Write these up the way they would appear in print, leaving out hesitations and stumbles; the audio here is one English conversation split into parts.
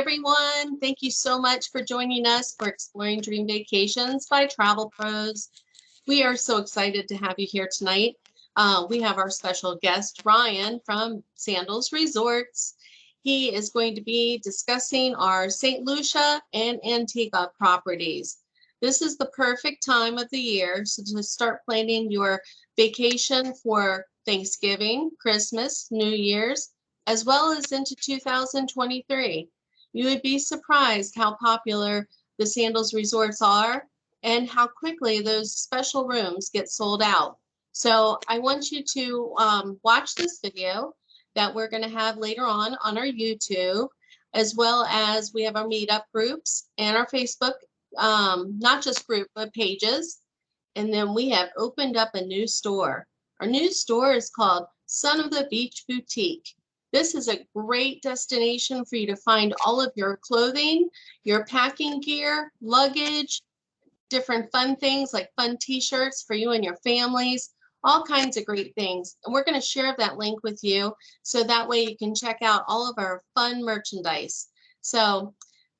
everyone. Thank you so much for joining us for Exploring Dream Vacations by Travel Pros. We are so excited to have you here tonight. We have our special guest, Ryan from Sandals Resorts. He is going to be discussing our Saint Lucia and Antigua properties. This is the perfect time of the year to start planning your vacation for Thanksgiving, Christmas, New Year's, as well as into 2023. You would be surprised how popular the Sandals resorts are and how quickly those special rooms get sold out. So I want you to watch this video that we're going to have later on our YouTube, as well as we have our meetup groups and our Facebook, not just group, but pages. And then we have opened up a new store. Our new store is called Son of the Beach Boutique. This is a great destination for you to find all of your clothing, your packing gear, luggage, different fun things like fun t-shirts for you and your families, all kinds of great things. And we're going to share that link with you so that way you can check out all of our fun merchandise. So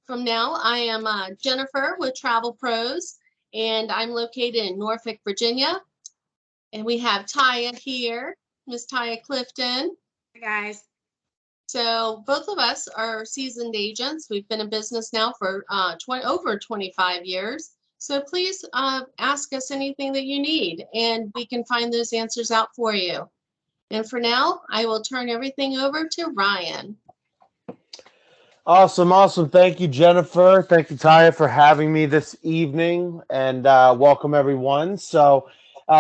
from now, I am Jennifer with Travel Pros, and I'm located in Norfolk, Virginia. And we have Taya here, Miss Taya Clifton. Hi, guys. So both of us are seasoned agents. We've been in business now for over 25 years. So please ask us anything that you need, and we can find those answers out for you. And for now, I will turn everything over to Ryan. Awesome. Thank you, Jennifer. Thank you, Taya, for having me this evening, and welcome everyone. So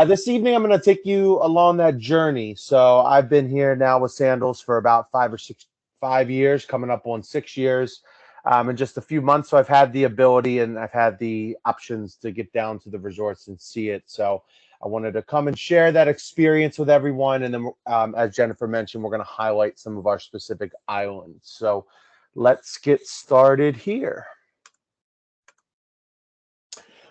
this evening, I'm going to take you along that journey. So I've been here now with Sandals for about 5 years, coming up on 6 years, in just a few months. So I've had the ability and I've had the options to get down to the resorts and see it. So I wanted to come and share that experience with everyone. And then, as Jennifer mentioned, we're going to highlight some of our specific islands. So let's get started here.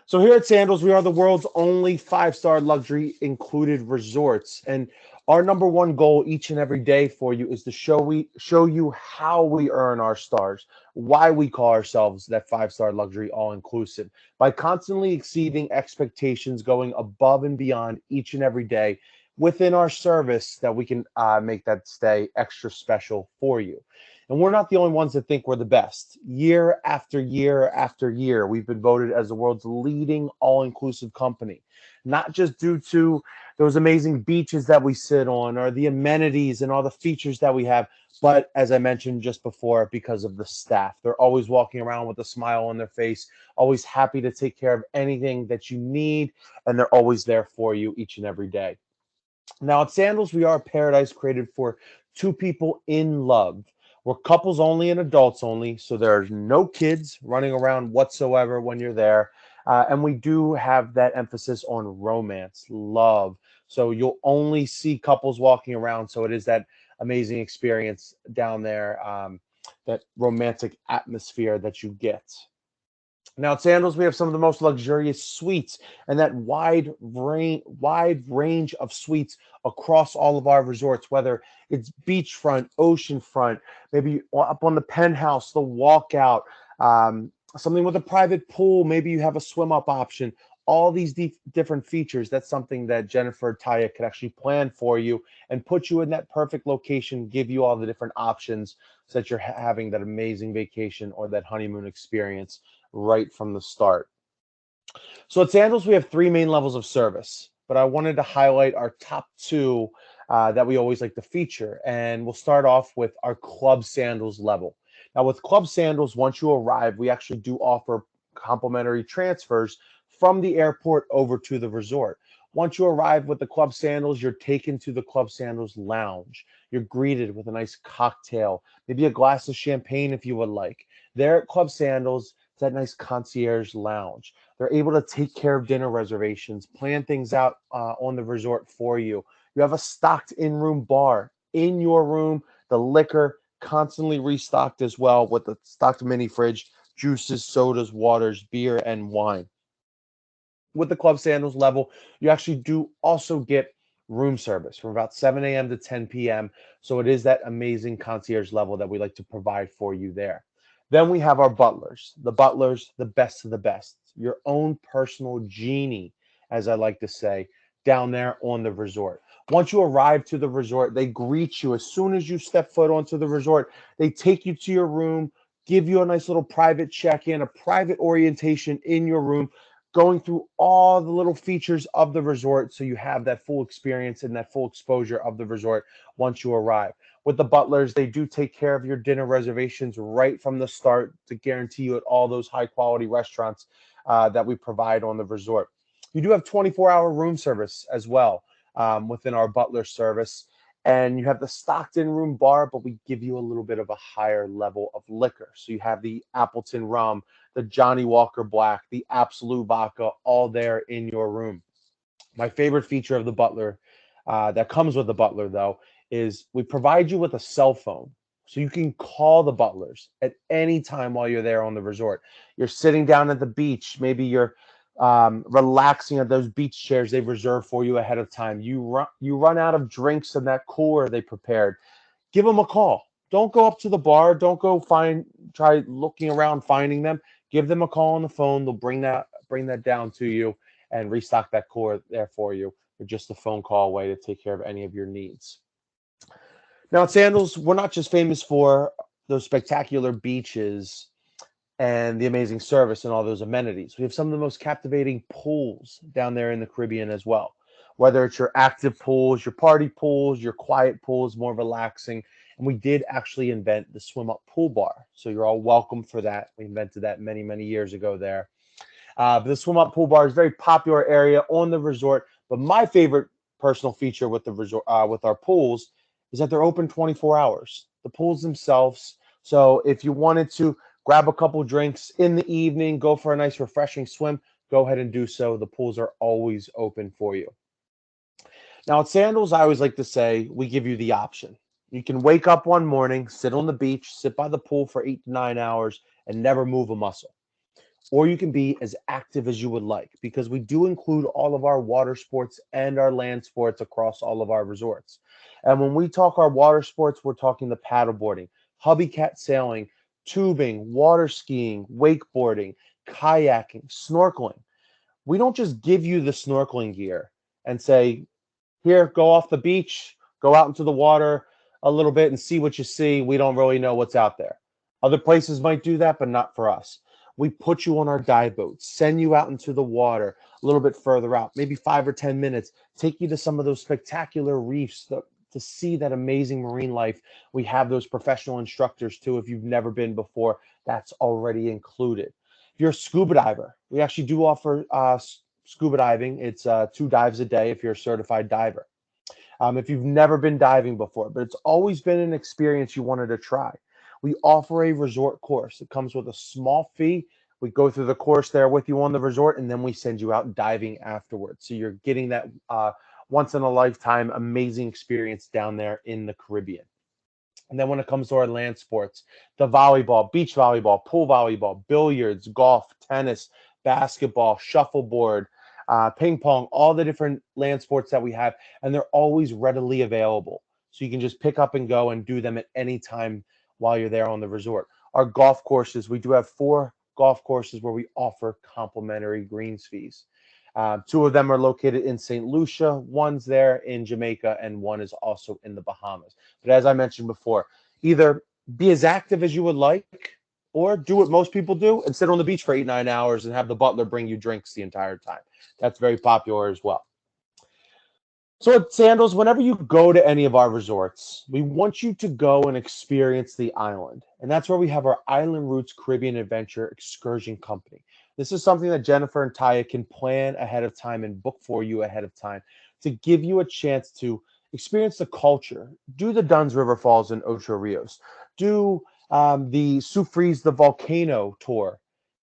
So here at Sandals, we are the world's only 5-star luxury included resorts. And our number one goal each and every day for you is to show you how we earn our stars, why we call ourselves that 5-star luxury all-inclusive, by constantly exceeding expectations, going above and beyond each and every day within our service that we can make that stay extra special for you. And we're not the only ones that think we're the best. Year after year after year, we've been voted as the world's leading all-inclusive company, not just due to those amazing beaches that we sit on or the amenities and all the features that we have, but as I mentioned just before, because of the staff. They're always walking around with a smile on their face, always happy to take care of anything that you need, and they're always there for you each and every day. Now at Sandals, we are a paradise created for two people in love. We're couples only and adults only, so there's no kids running around whatsoever when you're there. And we do have that emphasis on romance, love. So you'll only see couples walking around. So it is that amazing experience down there, that romantic atmosphere that you get. Now at Sandals, we have some of the most luxurious suites and that wide range of suites across all of our resorts, whether it's beachfront, oceanfront, maybe up on the penthouse, the walkout, something with a private pool, maybe you have a swim up option. All these different features, that's something that Jennifer Taya could actually plan for you and put you in that perfect location, give you all the different options so that you're having that amazing vacation or that honeymoon experience right from the start. So at Sandals, we have 3 main levels of service, but I wanted to highlight our top 2 that we always like to feature. And we'll start off with our Club Sandals level. Now with Club Sandals, once you arrive, we actually do offer complimentary transfers from the airport over to the resort. Once you arrive with the Club Sandals, you're taken to the Club Sandals lounge. You're greeted with a nice cocktail, maybe a glass of champagne if you would like. There at Club Sandals, it's that nice concierge lounge. They're able to take care of dinner reservations, plan things out on the resort for you. You have a stocked in-room bar in your room, the liquor constantly restocked as well with the stocked mini fridge, juices, sodas, waters, beer, and wine. With the Club Sandals level, you actually do also get room service from about 7 a.m. to 10 p.m. So it is that amazing concierge level that we like to provide for you there. Then we have our butlers. The butlers, the best of the best. Your own personal genie, as I like to say, down there on the resort. Once you arrive to the resort, they greet you as soon as you step foot onto the resort. They take you to your room, give you a nice little private check-in, a private orientation in your room, going through all the little features of the resort so you have that full experience and that full exposure of the resort once you arrive. With the butlers, they do take care of your dinner reservations right from the start to guarantee you at all those high quality restaurants that we provide on the resort. You do have 24-hour room service as well within our butler service. And you have the Stockton room bar, but we give you a little bit of a higher level of liquor. So you have the Appleton rum, the Johnny Walker Black, the Absolute Vodka, all there in your room. My favorite feature of the butler that comes with the butler, though, is we provide you with a cell phone. So you can call the butlers at any time while you're there on the resort. You're sitting down at the beach. Maybe you're relaxing at those beach chairs they've reserved for you ahead of time. You run out of drinks in that cooler they prepared. Give them a call. Don't go up to the bar. Don't go try looking around finding them. Give them a call on the phone. They'll bring that down to you and restock that cooler there for you. Or just a phone call away to take care of any of your needs. Now at Sandals, we're not just famous for those spectacular beaches and the amazing service and all those amenities. We have some of the most captivating pools down there in the Caribbean as well. Whether it's your active pools, your party pools, your quiet pools, more relaxing. And we did actually invent the swim up pool bar. So you're all welcome for that. We invented that many, many years ago there. But the swim up pool bar is a very popular area on the resort. But my favorite personal feature with the resort, with our pools, is that they're open 24 hours. The pools themselves. So if you wanted to grab a couple drinks in the evening, go for a nice refreshing swim, go ahead and do so. The pools are always open for you. Now at Sandals, I always like to say we give you the option. You can wake up one morning, sit on the beach, sit by the pool for 8 to 9 hours, and never move a muscle. Or you can be as active as you would like because we do include all of our water sports and our land sports across all of our resorts. And when we talk our water sports, we're talking the paddleboarding, hubby cat sailing, tubing, water skiing, wakeboarding, kayaking, snorkeling. We don't just give you the snorkeling gear and say, here, go off the beach, go out into the water a little bit and see what you see. We don't really know what's out there. Other places might do that, but not for us. We put you on our dive boat, send you out into the water a little bit further out, maybe 5 or 10 minutes, take you to some of those spectacular reefs to see that amazing marine life. We have those professional instructors too. If you've never been before, that's already included. If you're a scuba diver, we actually do offer scuba diving. It's 2 dives a day if you're a certified diver. If you've never been diving before, but it's always been an experience you wanted to try, we offer a resort course. It comes with a small fee. We go through the course there with you on the resort, and then we send you out diving afterwards. So you're getting that once in a lifetime amazing experience down there in the Caribbean. And then when it comes to our land sports, the volleyball, beach volleyball, pool volleyball, billiards, golf, tennis, basketball, shuffleboard, ping pong, all the different land sports that we have, and they're always readily available. So you can just pick up and go and do them at any time while you're there on the resort. Our golf courses, we do have 4 golf courses where we offer complimentary greens fees. 2 of them are located in Saint Lucia, one's there in Jamaica, and one is also in the Bahamas. But as I mentioned before, either be as active as you would like, or do what most people do and sit on the beach for 8, 9 hours and have the butler bring you drinks the entire time. That's very popular as well. So at Sandals, whenever you go to any of our resorts, we want you to go and experience the island. And that's where we have our Island Roots Caribbean Adventure Excursion Company. This is something that Jennifer and Taya can plan ahead of time and book for you ahead of time to give you a chance to experience the culture, do the Dunn's River Falls and Ocho Rios, do the Soufri's the Volcano tour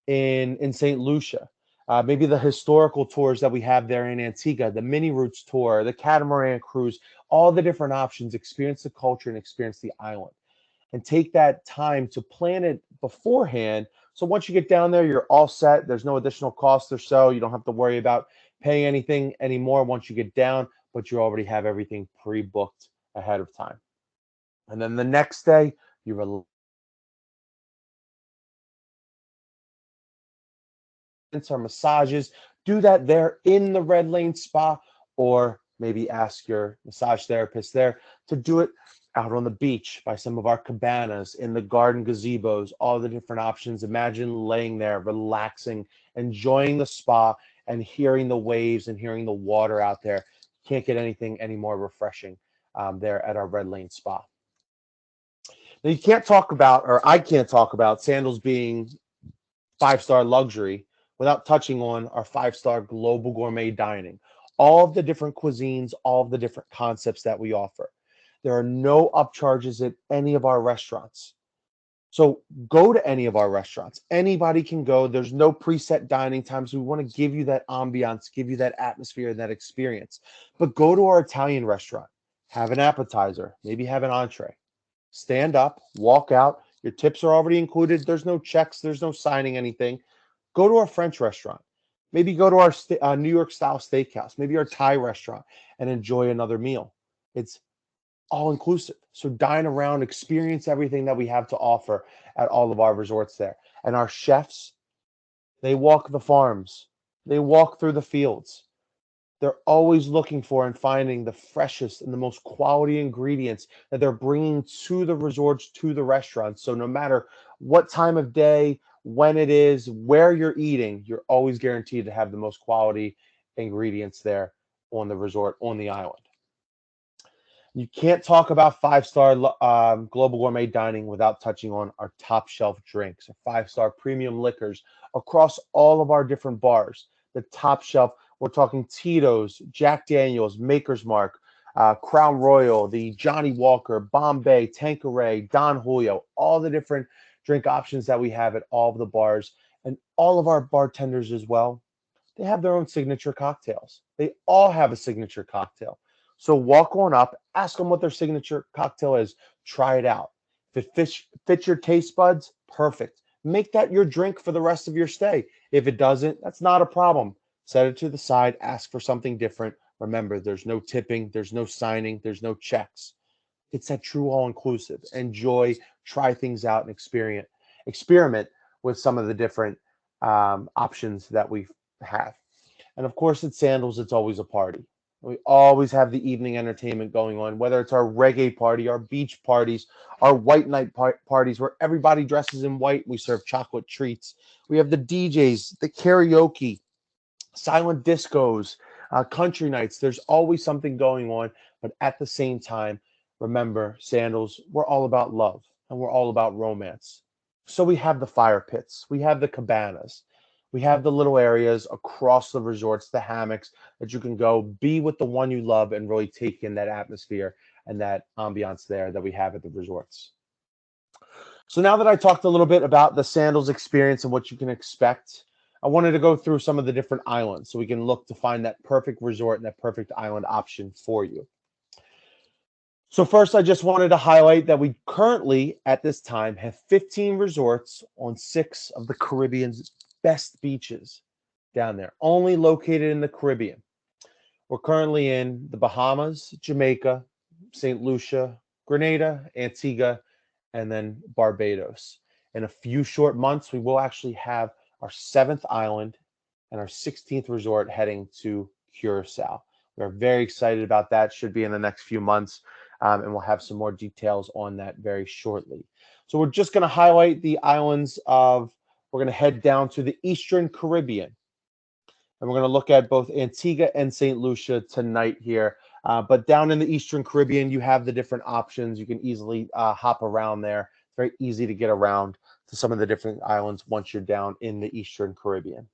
in St. Lucia. Maybe the historical tours that we have there in Antigua, the mini routes tour, the catamaran cruise, all the different options, experience the culture and experience the island. And take that time to plan it beforehand. So once you get down there, you're all set. There's no additional cost or so. You don't have to worry about paying anything anymore once you get down, but you already have everything pre-booked ahead of time. And then the next day, you or massages, do that there in the Red Lane Spa, or maybe ask your massage therapist there to do it out on the beach by some of our cabanas, in the garden gazebos, all the different options. Imagine laying there, relaxing, enjoying the spa, and hearing the waves and hearing the water out there. Can't get anything any more refreshing there at our Red Lane Spa. Now, you can't talk about, or I can't talk about, Sandals being five-star luxury without touching on our five-star global gourmet dining. All of the different cuisines, all of the different concepts that we offer. There are no upcharges at any of our restaurants. So go to any of our restaurants. Anybody can go. There's no preset dining times. We want to give you that ambiance, give you that atmosphere, that experience. But go to our Italian restaurant, have an appetizer, maybe have an entree. Stand up, walk out. Your tips are already included. There's no checks. There's no signing anything. Go to our French restaurant. Maybe go to our New York style steakhouse, maybe our Thai restaurant, and enjoy another meal. It's all inclusive. So dine around, experience everything that we have to offer at all of our resorts there. And our chefs, they walk the farms, they walk through the fields. They're always looking for and finding the freshest and the most quality ingredients that they're bringing to the resorts, to the restaurants. So no matter what time of day, when it is, where you're eating, you're always guaranteed to have the most quality ingredients there on the resort, on the island. You can't talk about five-star global gourmet dining without touching on our top shelf drinks, our five-star premium liquors across all of our different bars. The top shelf, we're talking Tito's, Jack Daniel's, Maker's Mark, Crown Royal, the Johnny Walker, Bombay, Tanqueray, Don Julio, all the different drink options that we have at all of the bars, and all of our bartenders as well. They have their own signature cocktails. They all have a signature cocktail. So walk on up, ask them what their signature cocktail is, try it out. If it fits your taste buds, perfect. Make that your drink for the rest of your stay. If it doesn't, that's not a problem. Set it to the side, ask for something different. Remember, there's no tipping, there's no signing, there's no checks. It's that true all-inclusive. Enjoy, try things out, and experiment with some of the different options that we have. And of course, at Sandals, it's always a party. We always have the evening entertainment going on, whether it's our reggae party, our beach parties, our white night parties where everybody dresses in white. We serve chocolate treats. We have the DJs, the karaoke, silent discos, country nights. There's always something going on. But at the same time, remember, Sandals, we're all about love and we're all about romance. So we have the fire pits. We have the cabanas. We have the little areas across the resorts, the hammocks that you can go be with the one you love and really take in that atmosphere and that ambiance there that we have at the resorts. So now that I talked a little bit about the Sandals experience and what you can expect, I wanted to go through some of the different islands so we can look to find that perfect resort and that perfect island option for you. So first, I just wanted to highlight that we currently, at this time, have 15 resorts on 6 of the Caribbean's best beaches down there, only located in the Caribbean. We're currently in the Bahamas, Jamaica, Saint Lucia, Grenada, Antigua, and then Barbados. In a few short months, we will actually have our 7th island and our 16th resort heading to Curacao. We're very excited about that. Should be in the next few months, and we'll have some more details on that very shortly. So we're just going to highlight the islands of, we're going to head down to the Eastern Caribbean. And we're going to look at both Antigua and St. Lucia tonight here. But down in the Eastern Caribbean, you have the different options. You can easily hop around there. It's very easy to get around to some of the different islands once you're down in the Eastern Caribbean.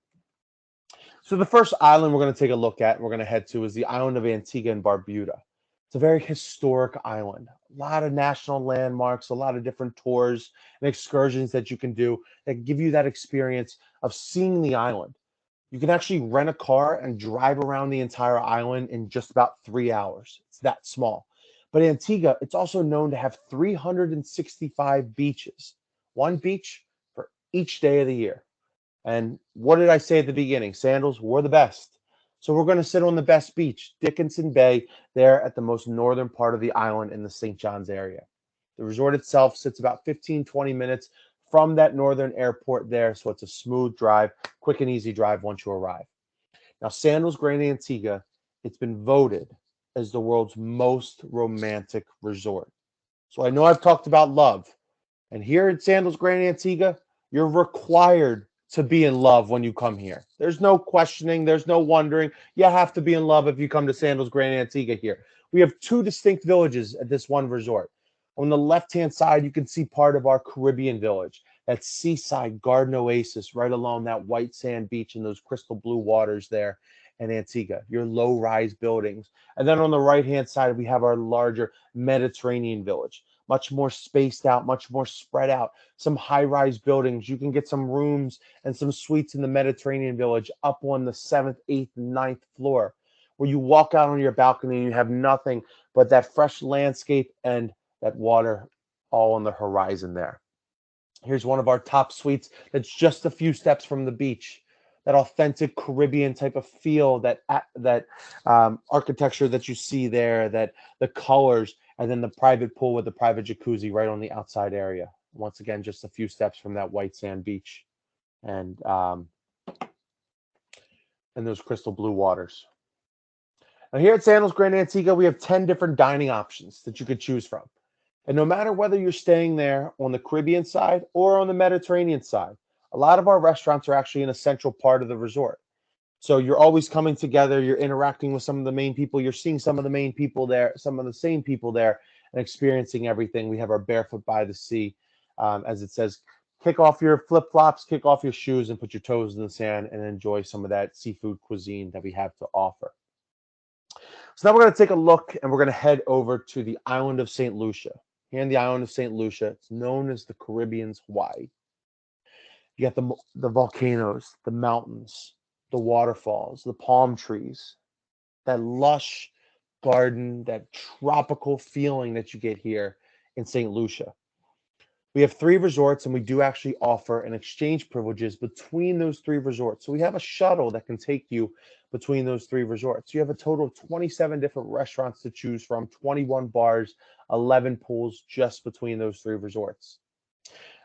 So the first island we're going to take a look at and we're going to head to is the island of Antigua and Barbuda. It's a very historic island. A lot of national landmarks, a lot of different tours and excursions that you can do that give you that experience of seeing the island. You can actually rent a car and drive around the entire island in just about 3 hours. It's that small. But Antigua, it's also known to have 365 beaches, one beach for each day of the year. And what did I say at the beginning? Sandals, we're the best. So we're going to sit on the best beach, Dickenson Bay, there at the most northern part of the island in the St. John's area. The resort itself sits about 15, 20 minutes from that northern airport there. So it's a smooth drive, quick and easy drive once you arrive. Now, Sandals Grand Antigua, it's been voted as the world's most romantic resort. So I know I've talked about love. And here at Sandals Grand Antigua, you're required to be in love when you come here. There's no questioning. There's no wondering. You have to be in love if you come to Sandals Grand Antigua here. We have two distinct villages at this one resort. On the left-hand side, you can see part of our Caribbean village, that seaside garden oasis right along that white sand beach and those crystal blue waters there in Antigua, your low-rise buildings. And then on the right-hand side, we have our larger Mediterranean village, much more spaced out, much more spread out, some high-rise buildings. You can get some rooms and some suites in the Mediterranean village up on the 7th, 8th, and 9th floor, where you walk out on your balcony and you have nothing but that fresh landscape and that water all on the horizon there. Here's one of our top suites that's just a few steps from the beach. That authentic Caribbean type of feel, that architecture that you see there, that the colors, and then the private pool with the private jacuzzi right on the outside area. Once again, just a few steps from that white sand beach and those crystal blue waters. Now here at Sandals Grand Antigua, we have 10 different dining options that you could choose from. And no matter whether you're staying there on the Caribbean side or on the Mediterranean side, a lot of our restaurants are actually in a central part of the resort. So you're always coming together, you're interacting with some of the main people, you're seeing some of the main people there, some of the same people there, and experiencing everything. We have our Barefoot by the Sea, as it says, kick off your flip-flops, kick off your shoes, and put your toes in the sand and enjoy some of that seafood cuisine that we have to offer. So now we're going to take a look and we're going to head over to the island of Saint Lucia. Here in the island of Saint Lucia, it's known as the Caribbean's Hawaii. You got the volcanoes, the mountains, the waterfalls, the palm trees, that lush garden, that tropical feeling that you get here in St. Lucia. We have 3 resorts, and we do actually offer an exchange privileges between those 3 resorts. So we have a shuttle that can take you between those 3 resorts. You have a total of 27 different restaurants to choose from, 21 bars, 11 pools just between those 3 resorts.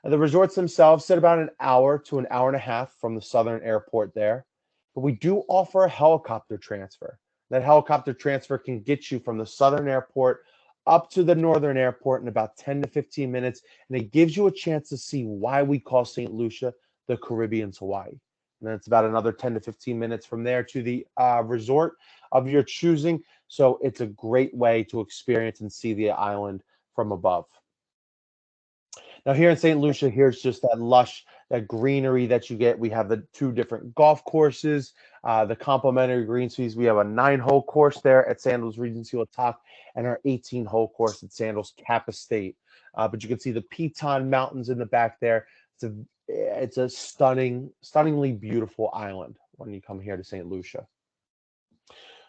And the resorts themselves sit about an hour to an hour and a half from the southern airport there. But we do offer a helicopter transfer. That helicopter transfer can get you from the southern airport up to the northern airport in about 10 to 15 minutes. And it gives you a chance to see why we call St. Lucia the Caribbean's Hawaii. And then it's about another 10 to 15 minutes from there to the resort of your choosing. So it's a great way to experience and see the island from above. Now here in St. Lucia, here's just that lush, that greenery that you get. We have the 2 different golf courses, the complimentary green fees. We have a 9-hole course there at Sandals Regency Latak and our 18-hole course at Sandals Cap Estate. But you can see the Piton Mountains in the back there. It's a stunningly beautiful island when you come here to St. Lucia.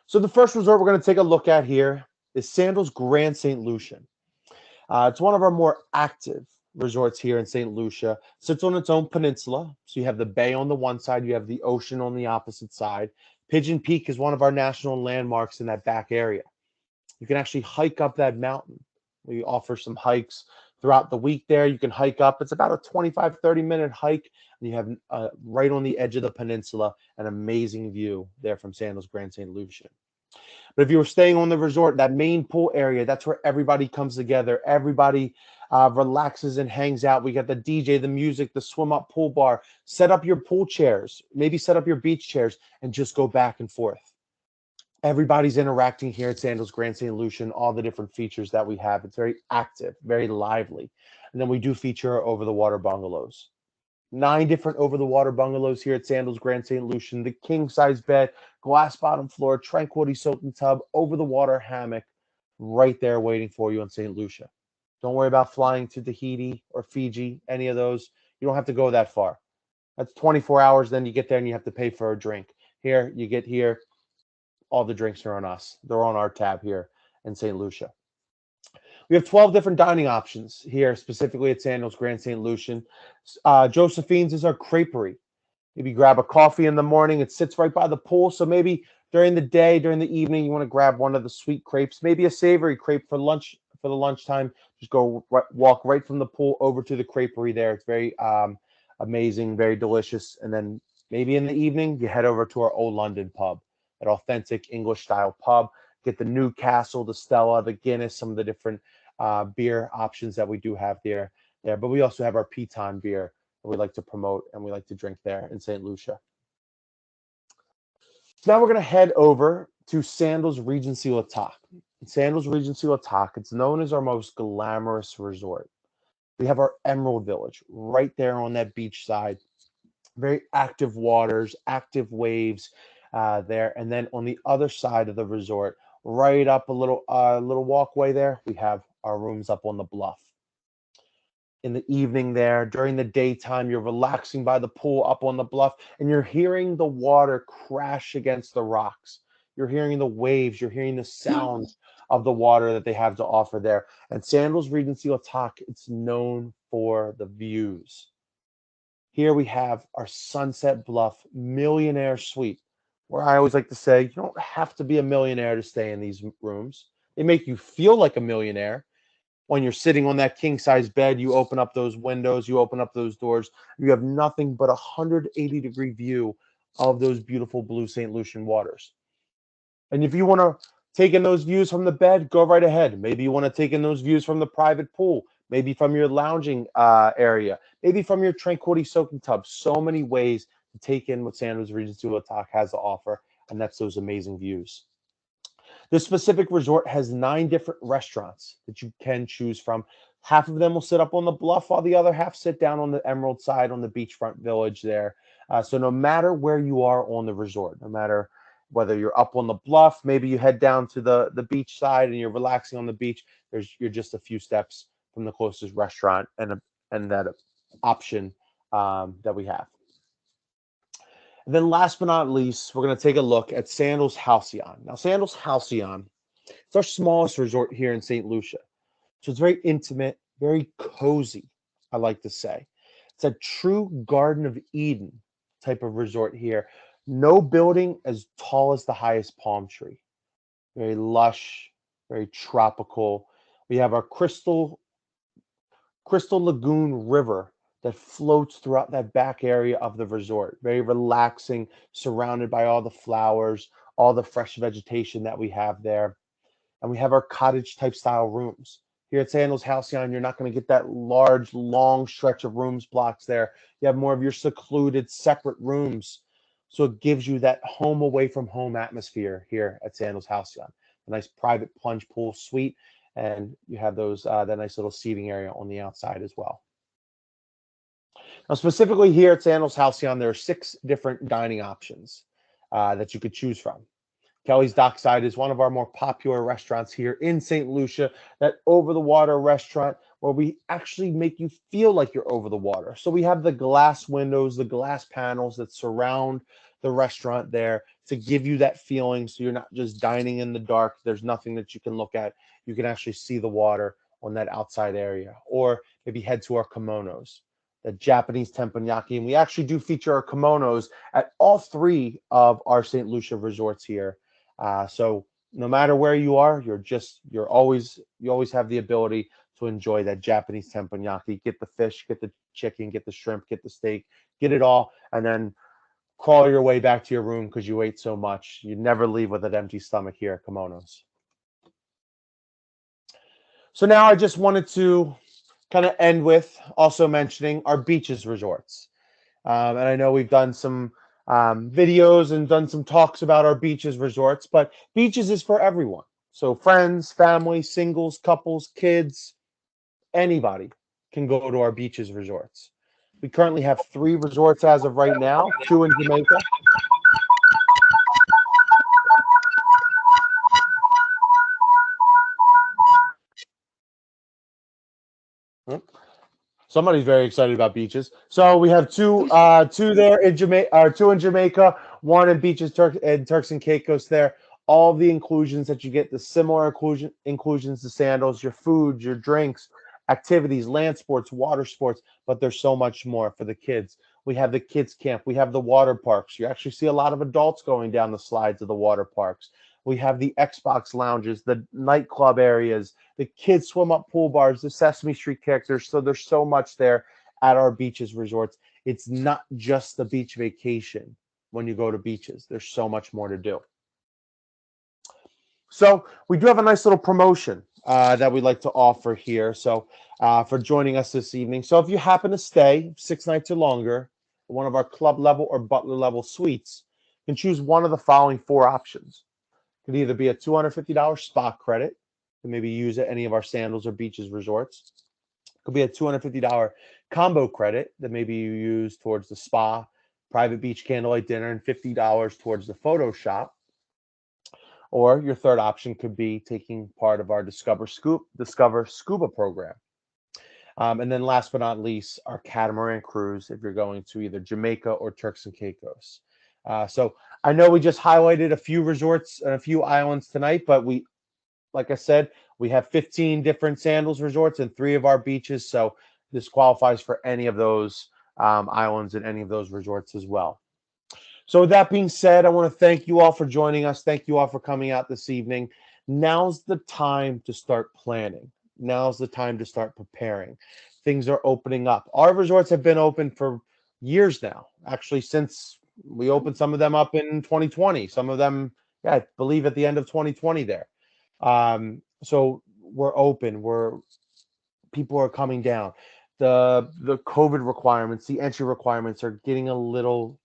So the first resort we're going to take a look at here is Sandals Grand St. Lucian. It's one of our more active resorts here in St. Lucia. Sits on its own peninsula. So you have the bay on the one side, you have the ocean on the opposite side. Pigeon Peak is one of our national landmarks in that back area. You can actually hike up that mountain. We offer some hikes throughout the week there. You can hike up. It's about a 25-30-minute hike. And you have right on the edge of the peninsula an amazing view there from Sandals Grand St. Lucia. But if you were staying on the resort, that main pool area, that's where everybody comes together. Everybody relaxes and hangs out. We got the DJ, the music, the swim up pool bar. Set up your pool chairs, maybe set up your beach chairs, and just go back and forth. Everybody's interacting here at Sandals Grand St. Lucian, all the different features that we have. It's very active, very lively. And then we do feature our over-the-water bungalows. 9 different over-the-water bungalows here at Sandals Grand St. Lucian. The king-size bed, glass bottom floor, tranquility soaking tub, over-the-water hammock, right there waiting for you in St. Lucia. Don't worry about flying to Tahiti or Fiji, any of those. You don't have to go that far. That's 24 hours, then you get there and you have to pay for a drink. Here, you get here, all the drinks are on us. They're on our tab here in St. Lucia. We have 12 different dining options here, specifically at Sandals Grand St. Lucian. Josephine's is our creperie. Maybe grab a coffee in the morning. It sits right by the pool. So maybe during the day, during the evening, you want to grab one of the sweet crepes, maybe a savory crepe for lunch for the lunchtime, just go walk right from the pool over to the creperie there. It's very amazing, very delicious. And then maybe in the evening, you head over to our Old London pub, that authentic English style pub. Get the Newcastle, the Stella, the Guinness, some of the different beer options that we do have there. But we also have our Piton beer that we like to promote and we like to drink there in Saint Lucia. So now we're going to head over to Sandals Regency Latak. In Sandals Regency Latak, it's known as our most glamorous resort. We have our Emerald Village right there on that beach side. Very active waters, active waves there. And then on the other side of the resort, right up a little walkway there, we have our rooms up on the bluff. In the evening there, during the daytime, you're relaxing by the pool up on the bluff, and you're hearing the water crash against the rocks. You're hearing the waves, you're hearing the sounds of the water that they have to offer there. And Sandals Regency Latak, it's known for the views. Here we have our Sunset Bluff Millionaire Suite, where I always like to say, you don't have to be a millionaire to stay in these rooms. They make you feel like a millionaire. When you're sitting on that king-size bed, you open up those windows, you open up those doors, you have nothing but a 180-degree view of those beautiful blue St. Lucian waters. And if you want to take in those views from the bed, go right ahead. Maybe you want to take in those views from the private pool, maybe from your lounging area, maybe from your Tranquility soaking tub. So many ways to take in what Sandals Regency Latak has to offer, and that's those amazing views. This specific resort has 9 different restaurants that you can choose from. Half of them will sit up on the bluff, while the other half sit down on the Emerald side on the beachfront village there. So no matter where you are on the resort, no matter whether you're up on the bluff, maybe you head down to the beach side and you're relaxing on the beach, you're just a few steps from the closest restaurant and that option that we have. And then last but not least, we're going to take a look at Sandals Halcyon. Now, Sandals Halcyon, it's our smallest resort here in St. Lucia. So it's very intimate, very cozy, I like to say. It's a true Garden of Eden type of resort here. No building as tall as the highest palm tree. Very lush, very tropical. We have our Crystal Lagoon River that floats throughout that back area of the resort. Very relaxing, surrounded by all the flowers, all the fresh vegetation that we have there. And we have our cottage type style rooms. Here at Sandals Halcyon, you're not going to get that large, long stretch of rooms blocks there. You have more of your secluded, separate rooms. So it gives you that home away from home atmosphere here at Sandals Halcyon. A nice private plunge pool suite, and you have those that nice little seating area on the outside as well. Now, specifically here at Sandals Halcyon, there are 6 different dining options that you could choose from. Kelly's Dockside is one of our more popular restaurants here in St. Lucia, that over-the-water restaurant where we actually make you feel like you're over the water. So we have the glass windows, the glass panels that surround the restaurant there to give you that feeling, so you're not just dining in the dark. There's nothing that you can look at. You can actually see the water on that outside area. Or maybe head to our kimonos, the Japanese teppanyaki. And we actually do feature our kimonos at all 3 of our St. Lucia resorts here. So no matter where you are, you always have the ability to enjoy that Japanese teppanyaki. Get the fish, get the chicken, get the shrimp, get the steak, get it all, and then crawl your way back to your room because you ate so much. You never leave with an empty stomach here at Kimonos. So now I just wanted to kind of end with also mentioning our beaches resorts. And I know we've done some videos and done some talks about our beaches resorts, but beaches is for everyone. So friends, family, singles, couples, kids, anybody can go to our beaches resorts. We currently have 3 resorts as of right now, 2 in Jamaica. Somebody's very excited about beaches. So we have two there in Jamaica, or 2 in Jamaica, 1 in beaches, Turks and Caicos there. All the inclusions that you get, the similar inclusions to Sandals, your food, your drinks, activities, land sports, water sports, but there's so much more for the kids. We have the kids camp. We have the water parks. You actually see a lot of adults going down the slides of the water parks. We have the Xbox lounges, the nightclub areas, the kids swim up pool bars, the Sesame Street characters. So there's so much there at our beaches resorts. It's not just the beach vacation when you go to beaches. There's so much more to do. So we do have a nice little promotion that we'd like to offer here. So for joining us this evening. So if you happen to stay 6 nights or longer, one of our club level or butler level suites, you can choose one of the following 4 options. It could either be a $250 spa credit to maybe use at any of our Sandals or Beaches resorts. It could be a $250 combo credit that maybe you use towards the spa, private beach candlelight dinner, and $50 towards the photo shop. Or your third option could be taking part of our Discover Scuba program. And then last but not least, our catamaran cruise if you're going to either Jamaica or Turks and Caicos. So I know we just highlighted a few resorts and a few islands tonight, but like I said, we have 15 different Sandals resorts and 3 of our beaches. So this qualifies for any of those islands and any of those resorts as well. So with that being said, I want to thank you all for joining us. Thank you all for coming out this evening. Now's the time to start planning. Now's the time to start preparing. Things are opening up. Our resorts have been open for years now, actually, since we opened some of them up in 2020. Some of them, yeah, I believe at the end of 2020 there. So we're open. People are coming down. The COVID requirements, the entry requirements are getting a little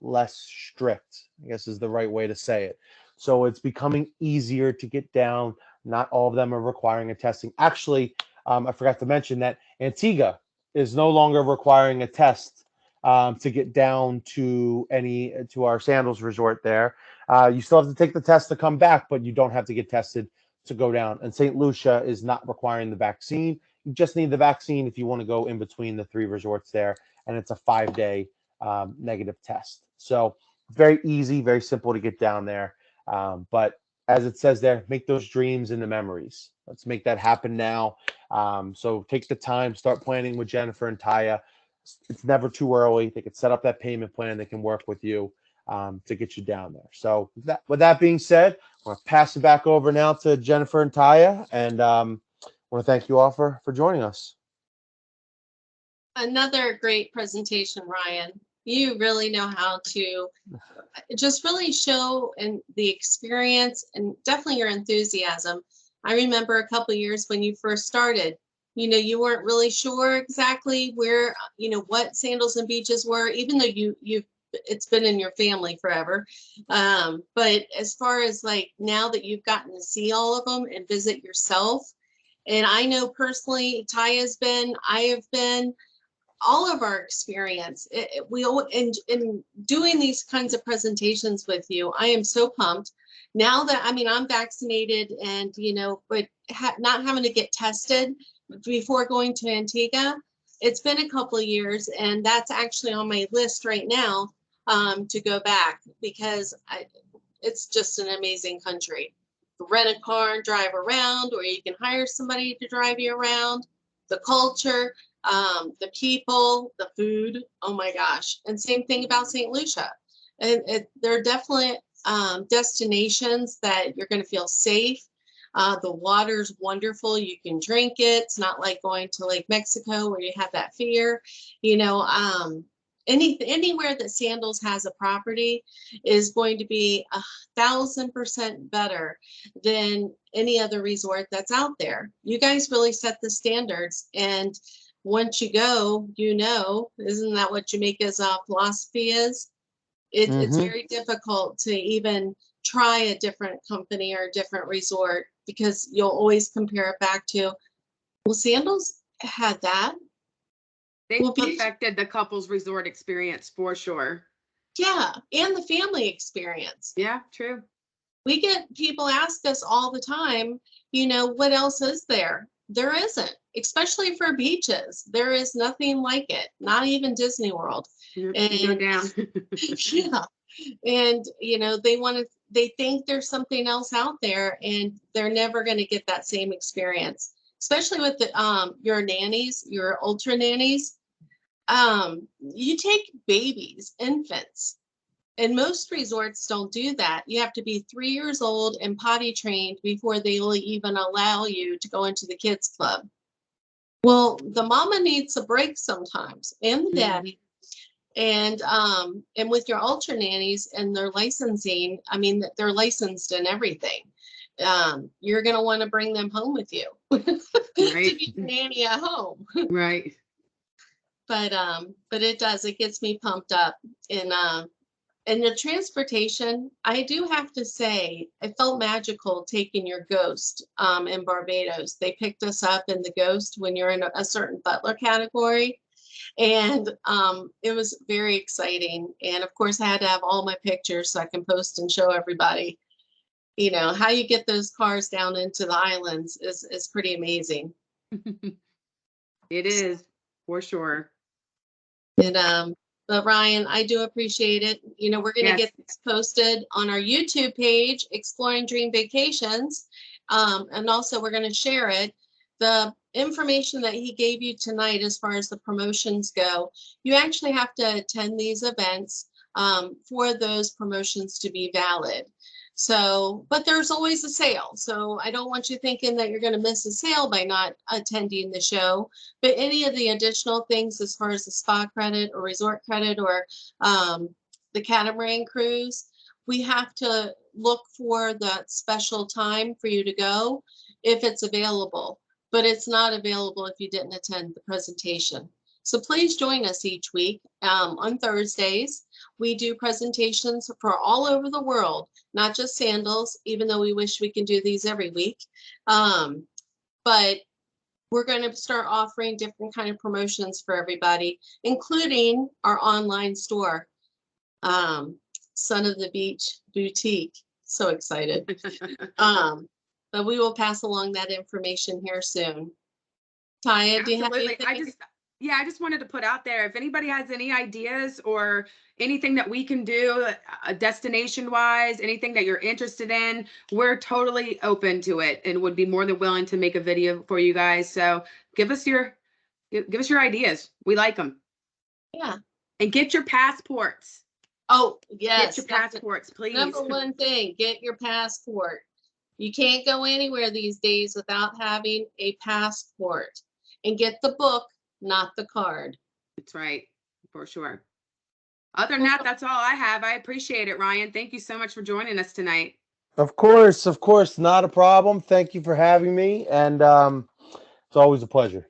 less strict, I guess is the right way to say it. So it's becoming easier to get down. Not all of them are requiring a testing. Actually, I forgot to mention that Antigua is no longer requiring a test to get down to our Sandals resort there. You still have to take the test to come back, but you don't have to get tested to go down. And Saint Lucia is not requiring the vaccine. You just need the vaccine if you want to go in between the 3 resorts there, and it's a 5-day negative test. So very easy, very simple to get down there. But as it says there, make those dreams into memories. Let's make that happen now. So take the time, start planning with Jennifer and Taya. It's never too early. They can set up that payment plan. They can work with you to get you down there. So with that being said, I want to pass it back over now to Jennifer and Taya, and I want to thank you all for joining us. Another great presentation, Ryan. You really know how to just really show and the experience and definitely your enthusiasm. I remember a couple of years when you first started, you weren't really sure exactly where, what Sandals and Beaches were, even though it's been in your family forever. But as far as like now that you've gotten to see all of them and visit yourself, and I know personally, I have been, all of our experience, in doing these kinds of presentations with you, I am so pumped now that, I'm vaccinated and, but not having to get tested before going to Antigua. It's been a couple of years, and that's actually on my list right now to go back, because it's just an amazing country. Rent a car and drive around, or you can hire somebody to drive you around. The culture, the people, the food, oh my gosh. And same thing about St. Lucia. And there are definitely destinations that you're going to feel safe. The water's wonderful. You can drink it. It's not like going to Lake Mexico where you have that fear. Anywhere that Sandals has a property is going to be 1,000% better than any other resort that's out there. You guys really set the standards, and once you go, isn't that what Jamaica's philosophy is? It's very difficult to even try a different company or a different resort, because you'll always compare it back to, well, Sandals had that. They perfected the couples resort experience for sure. Yeah, and the family experience. Yeah, true. We get people ask us all the time, what else is there? There isn't, especially for beaches. There is nothing like it, not even Disney World. You go down. Yeah. And, they think there's something else out there, and they're never going to get that same experience, especially with your nannies, your ultra nannies. You take babies, infants, And most resorts don't do that. You have to be 3 years old and potty trained before they will even allow you to go into the kids club. Well, the mama needs a break sometimes, and the daddy. And with your ultra nannies and their licensing, I mean, they're licensed in everything. You're going to want to bring them home with you to be a nanny at home. Right. But it gets me pumped up. And the transportation, I do have to say, it felt magical taking your Ghost in Barbados. They picked us up in the Ghost when you're in a certain butler category. And it was very exciting. And of course, I had to have all my pictures so I can post and show everybody. You know, how you get those cars down into the islands is pretty amazing. It is, for sure. And but Ryan, I do appreciate it. You know, we're going to get this posted on our YouTube page, Exploring Dream Vacations. And also we're going to share it. The information that he gave you tonight, as far as the promotions go, you actually have to attend these events for those promotions to be valid. So, but there's always a sale. So I don't want you thinking that you're going to miss a sale by not attending the show. But any of the additional things, as far as the spa credit or resort credit or the catamaran cruise, we have to look for that special time for you to go if it's available. But it's not available if you didn't attend the presentation. So please join us each week on Thursdays. We do presentations for all over the world, not just sandals, even though we wish we can do these every week. But we're going to start offering different kind of promotions for everybody, including our online store, Son of the Beach Boutique. So excited. But we will pass along that information here soon. Taya, do you have anything? I just wanted to put out there, if anybody has any ideas or anything that we can do destination wise, anything that you're interested in, we're totally open to it and would be more than willing to make a video for you guys. So give us your ideas. We like them. Yeah. And get your passports. Oh, yes. Get your passports, please. Number one thing, get your passport. You can't go anywhere these days without having a passport. And get the book, not the card. That's right, for sure. Other than that, that's all I have. I appreciate it, Ryan. Thank you so much for joining us tonight. Of course, not a problem. Thank you for having me, and it's always a pleasure.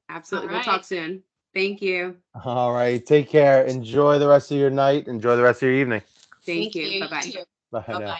Absolutely. We'll talk soon. Thank you. All right, take care. Enjoy the rest of your night. Enjoy the rest of your evening. Thank you. Bye-bye. Bye now.